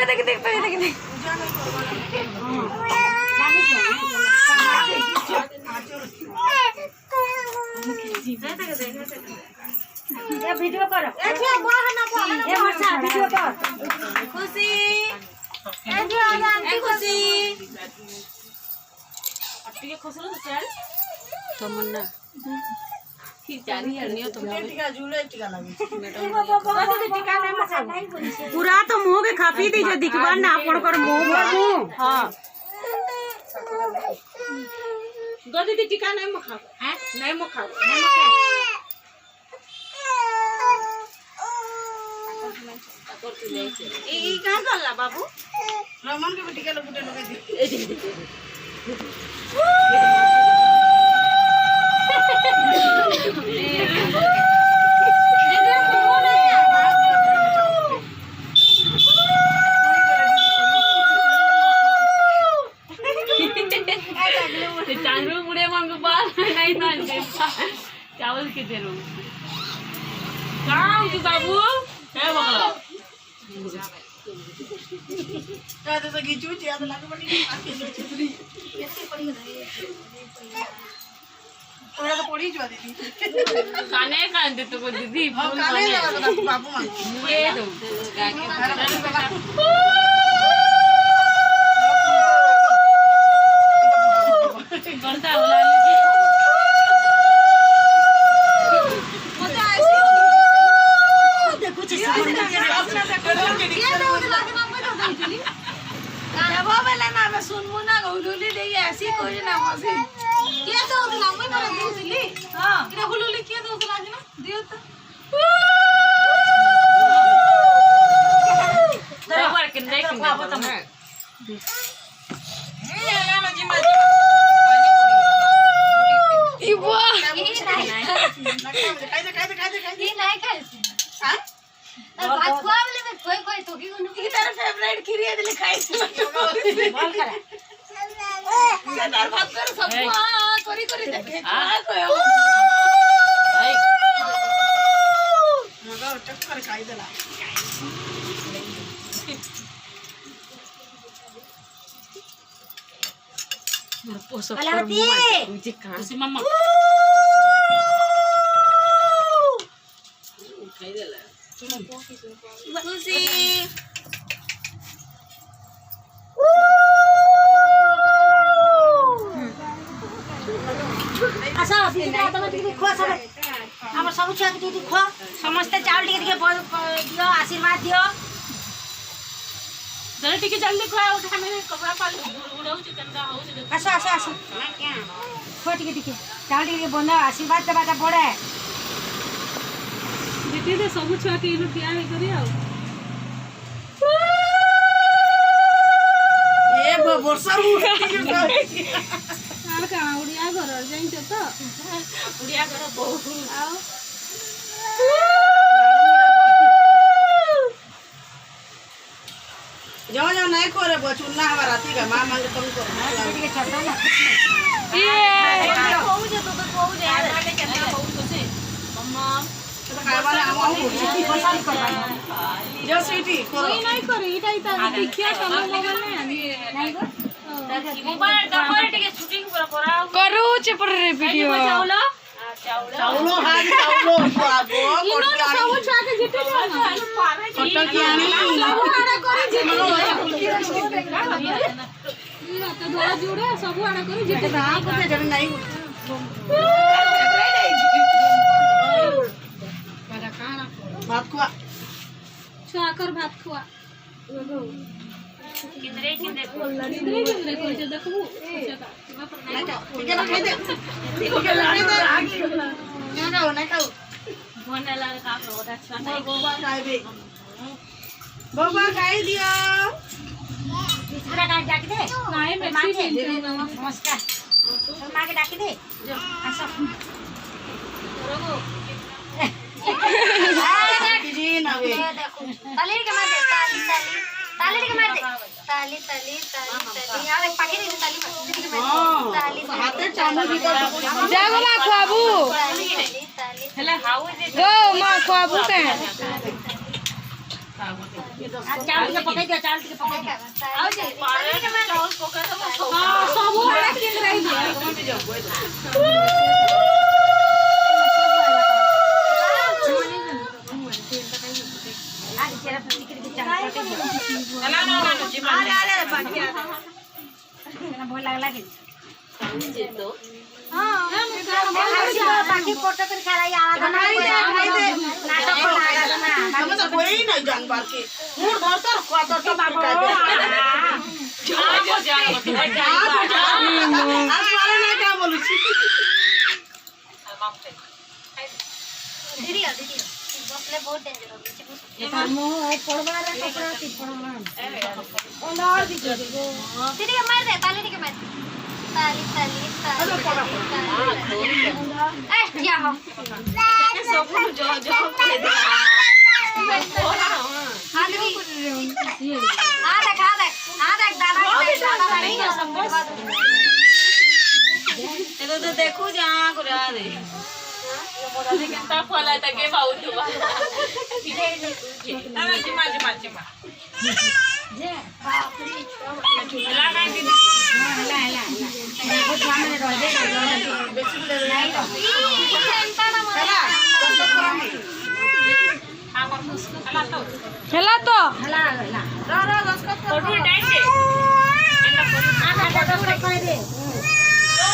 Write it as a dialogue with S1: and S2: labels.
S1: देख देख तो देख देख ये वीडियो कर ए वर्षा वीडियो कर खुशी ए खुशी अपने खुश रहो चल तमन्ना पूरा तो मुंह के खापी दी जो दिखबा ना आपण कर मुंह हां गदी दी टिका नहीं म खाओ हैं नहीं म खाओ नहीं म खाओ ई कहां गल्ला बाबू रमन के टिका लगुटे लगा दी चांदू मुड़े मंग बाल नहीं ना चावल के दे रो काम की बाबू है बगला का तो गिचू चिया तो लागे बड़ी छतरी कैसे पड़ी है थोड़ा तो पड़ी जो दीदी काने कान दे तो दीदी काने लगा बाबू मांग ये दो करता बोला मजा ऐसे देखो चीज अपना ये दो लागे मम्मी तो दीदी ना बाबा ना मैं सुन मुना गुलुली दे ऐसी कोई ना मसे के दो मम्मी ना दीदी हां के गुलुली के दो लागे ना दियो तो दो बार के देख बाबू तुम ये ना जिम्मा इबो ये नहीं खाई हां भात खावले में कोई कोई तो की तेरा फेवरेट खीर है दिले खाई बोल करा ये दाल भात कर सब करी करी देखे हां कोयो ए मगा टक्कर खाई देला पोसो कर मुझे कहां से मम्मा खाई देला खुशी आसा दीदी तुम टिके खो सब हमर सब छुआ के दीदी खो समस्त चावल टिके दियो आशीर्वाद दियो जरा टिके जल्दी खो उठा में कपड़ा पाल उड़ाऊ चिकन का हो आसा आसा आसा क्या खो टिके चावल टिके बंदा आशीर्वाद देबाटा पड़े दीदी दे सब छुआ के रुटिया हे करी आ ए वर्षा उठी आर का उड़िया घर जाई तो उड़िया घर बहु आओ जाओ जाओ नहीं करे बचुन्ना हमारा राती का मां मांगे तुम को ठीक है छोटा ना ये कहू जे तो कहू जे आगे चलना कहू तो से मम्मा तो खावाले हम सिटी पसंद करबा जो सिटी कोई नहीं करे इटा इटा देखिया तुम मोबाइल नहीं गो मोबाइल डबल टिके शूटिंग पूरा कराओ करू चपर रे वीडियो चावलो चावलो हां चावलो बाबो कोटिया सब छाके जिते जाना फोटो की आनी सब आड़ा करे जिते ना तो धोला जुड़े सब आड़ा करे जिते आ को जन नहीं मारा खाना भात खुआ छाकर भात खुआ किंदरे किंदरे कोई जे देखबू नहीं खाई दे नहीं खाओ बोने लागे का ओटा अच्छा नहीं गोबा खाइबे गोबा खाई दियो दूसरा का डाक दे नहीं मैं मां के नमस्कार मां के डाक दे जो आसा रोगो जी ना वे ताली के मार दे ताली के मार दे ताली यार एक पाके दे ताली ताली हाथे चामू भीतर जा गो मां खाबू हेला हाउ जे गो मां खाबू के
S2: चावल के पकाई दिया चावल के पकाई दिया
S1: ଆଉ ଯେ ପାରେ ଚାଉଳ ପକା ଦବ ସବୁ
S2: हां सब बड़ा किन रही है
S1: ତମେ ବି ଯାଅ ଗୋଇ
S2: आज तेरा टिकट के चावल पकाई
S1: ହେଲା ନା ନା ଯିବା
S2: अरे बाकी ना बोल लागला के
S1: ଯେ ତ
S2: हां बाकी फोटो कर खाला आला खाई दे नाटक लागा ना
S1: ତମେ ତ ଗୋଇ ନାହିଁ ଜାଣିବାର କି ମୁଡ ଧରତର କତ ତ ବାବା ଆଉ ମାରେ ନା କା ବୋଲୁଛି
S2: दीदी दीदी बसले बहुत डेंजर हो गई ये मो पड़वा रे कपड़ा की पड़वा ओ लड़ दी दीदी के मार दे ताली के मार ताली ताली ताली ए या हो
S1: सब जो जो दे दे
S2: हां दीदी आ देख दादा नहीं सब
S1: तो देखू जा कुरा रे केंता फला तके पाउतु ना जिमा जिमा जिमा
S2: जे बाप रे
S1: ला ना दीदी
S2: ला बहुत सामने रह दे बेसी नहीं तो सेंटा ना
S1: चला
S3: खेला तो
S2: हला
S1: रो दस का
S2: फोटो डाइट दे आ दादा 10 कर दे